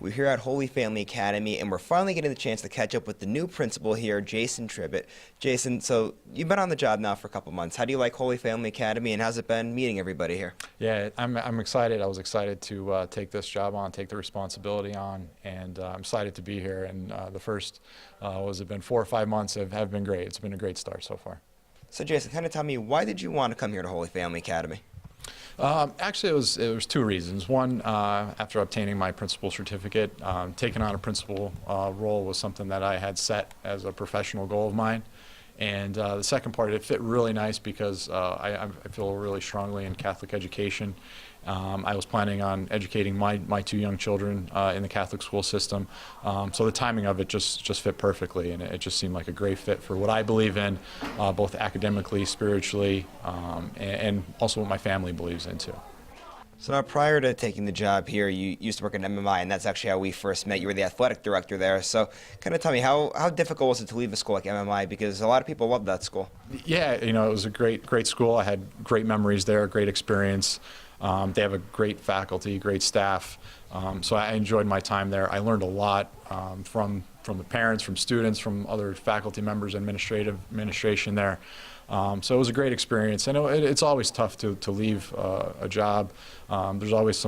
We're here at Holy Family Academy, and we're finally getting the chance to catch up with the new principal here, Jason Tribbet. Jason, so you've been on the job now for a couple months. How do you like Holy Family Academy, and how's it been meeting everybody here? Yeah, I'm excited. I was excited to take this job on, take the responsibility on, and I'm excited to be here. And the first, has it been 4 or 5 months have been great. It's been a great start so far. So Jason, kind of tell me, why did you want to come here to Holy Family Academy? Actually, it was 2 reasons. One, after obtaining my principal certificate, taking on a principal role was something that I had set as a professional goal of mine. And the second part, it fit really nice because I feel really strongly in Catholic education. I was planning on educating my 2 young children in the Catholic school system, so the timing of it just fit perfectly, and it just seemed like a great fit for what I believe in, both academically, spiritually, and also what my family believes in too. So now, prior to taking the job here, you used to work at MMI, and that's actually how we first met. You were the athletic director there. So kind of tell me, how difficult was it to leave a school like MMI? Because a lot of people love that school. Yeah, it was a great school. I had great memories there, great experience. They have a great faculty, great staff. So I enjoyed my time there. I learned a lot from the parents, from students, from other faculty members, administration there. So it was a great experience. I know it's always tough to leave a job. There's always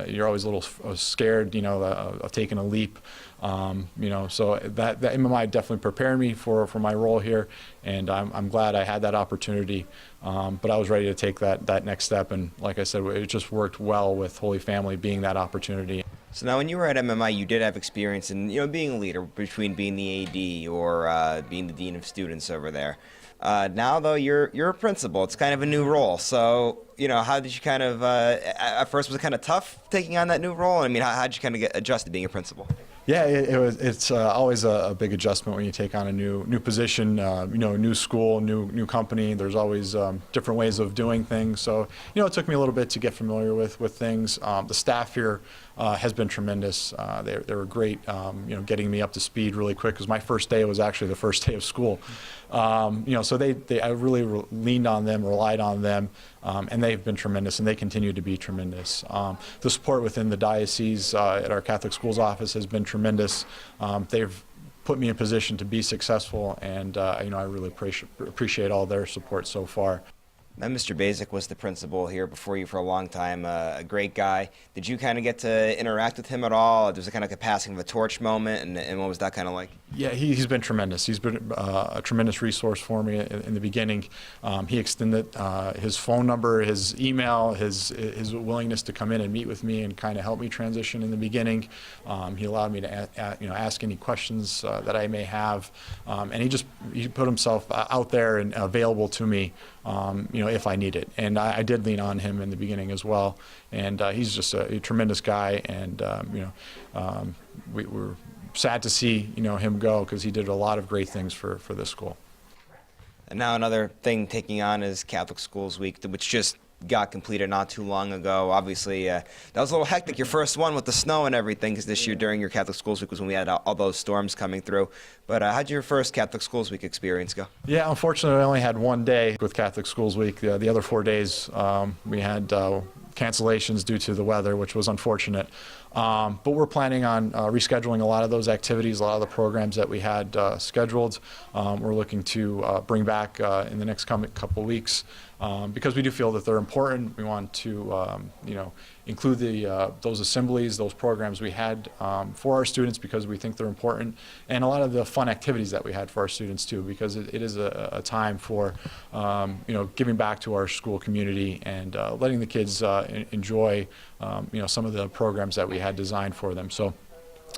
you're always a little scared, of taking a leap. So that MMI definitely prepared me for my role here, and I'm glad I had that opportunity. But I was ready to take that next step, and like I said, it just worked well with Holy Family being that opportunity. So now, when you were at MMI, you did have experience in being a leader, between being the AD or being the dean of students over there. Now, though, you're a principal. It's kind of a new role. So, how did you kind of, at first, was it kind of tough taking on that new role? I mean, how did you kind of get adjusted to being a principal? Yeah, it's always a big adjustment when you take on a new position, new school, new company. There's always different ways of doing things. So, it took me a little bit to get familiar with things. The staff here has been tremendous. They were great, getting me up to speed really quick, because my first day was actually the first day of school. So I really leaned on them, relied on them, and they've been tremendous, and they continue to be tremendous. The support within the diocese at our Catholic schools office has been tremendous. They've put me in position to be successful, and I really appreciate all their support so far. Now, Mr. Basic was the principal here before you for a long time, a great guy. Did you kind of get to interact with him at all? There was a kind of like a passing of a torch moment, and what was that kind of like? Yeah, he's been tremendous. He's been a tremendous resource for me in the beginning. He extended his phone number, his email, his willingness to come in and meet with me and kind of help me transition in the beginning. He allowed me to ask any questions that I may have, and he put himself out there and available to me, if I need it. And I did lean on him in the beginning as well. And he's just a tremendous guy, and we're sad to see him go, because he did a lot of great things for this school. And now another thing taking on is Catholic Schools Week, which just got completed not too long ago. Obviously, that was a little hectic, your first one with the snow and everything, because this year during your Catholic Schools Week was when we had all those storms coming through. But how'd your first Catholic Schools Week experience go? Yeah, unfortunately, I only had 1 day with Catholic Schools Week. The other 4 days, we had cancellations due to the weather, which was unfortunate. But we're planning on rescheduling a lot of those activities, a lot of the programs that we had scheduled. We're looking to bring back in the next couple weeks, because we do feel that they're important. We want to, include those assemblies, those programs we had for our students, because we think they're important, and a lot of the fun activities that we had for our students too, because it is a time for, giving back to our school community and letting the kids enjoy, some of the programs that we had designed for them. So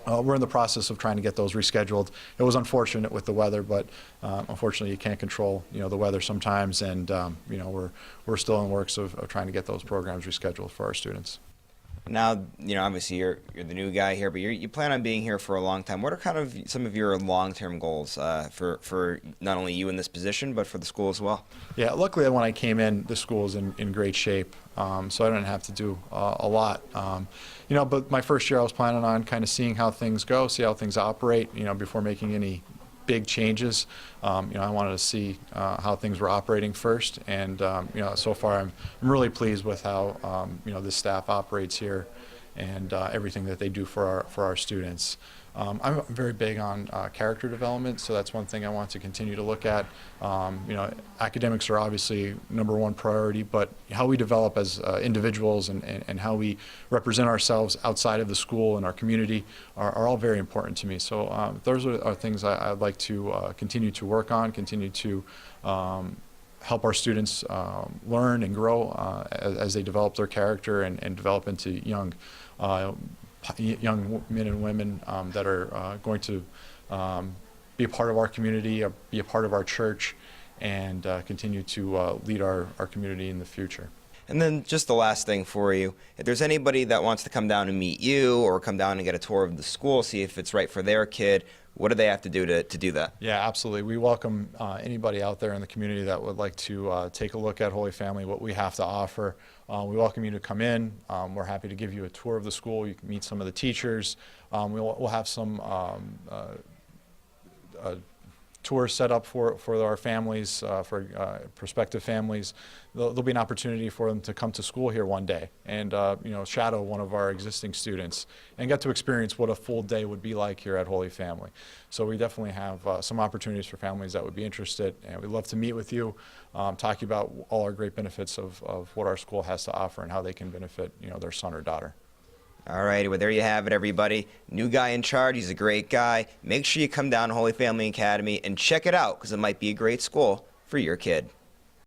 we're in the process of trying to get those rescheduled. It was unfortunate with the weather, but unfortunately you can't control the weather sometimes, and we're still in works of trying to get those programs rescheduled for our students. Now, obviously you're the new guy here, but you plan on being here for a long time. What are kind of some of your long-term goals for not only you in this position, but for the school as well? Yeah, luckily when I came in, the school is in great shape, so I didn't have to do a lot. But my first year I was planning on kind of seeing how things go, see how things operate, before making any big changes. I wanted to see how things were operating first, and so far I'm really pleased with how this staff operates here, and everything that they do for our students. I'm very big on character development, so that's one thing I want to continue to look at. Academics are obviously #1 priority, but how we develop as individuals and how we represent ourselves outside of the school and our community are all very important to me. So those are things I'd like to continue to work on, continue to help our students learn and grow as they develop their character and develop into young men and women that are going to be a part of our community, be a part of our church, and continue to lead our community in the future. And then just the last thing for you, if there's anybody that wants to come down and meet you or come down and get a tour of the school, see if it's right for their kid, what do they have to do to do that? Yeah, absolutely. We welcome anybody out there in the community that would like to take a look at Holy Family, what we have to offer. We welcome you to come in. We're happy to give you a tour of the school. You can meet some of the teachers. We'll have some tours set up for our families, for prospective families. There'll be an opportunity for them to come to school here one day and shadow one of our existing students and get to experience what a full day would be like here at Holy Family. So we definitely have some opportunities for families that would be interested, and we'd love to meet with you, talk to you about all our great benefits of what our school has to offer and how they can benefit their son or daughter. All right, well, there you have it, everybody. New guy in charge. He's a great guy. Make sure you come down to Holy Family Academy and check it out because it might be a great school for your kid.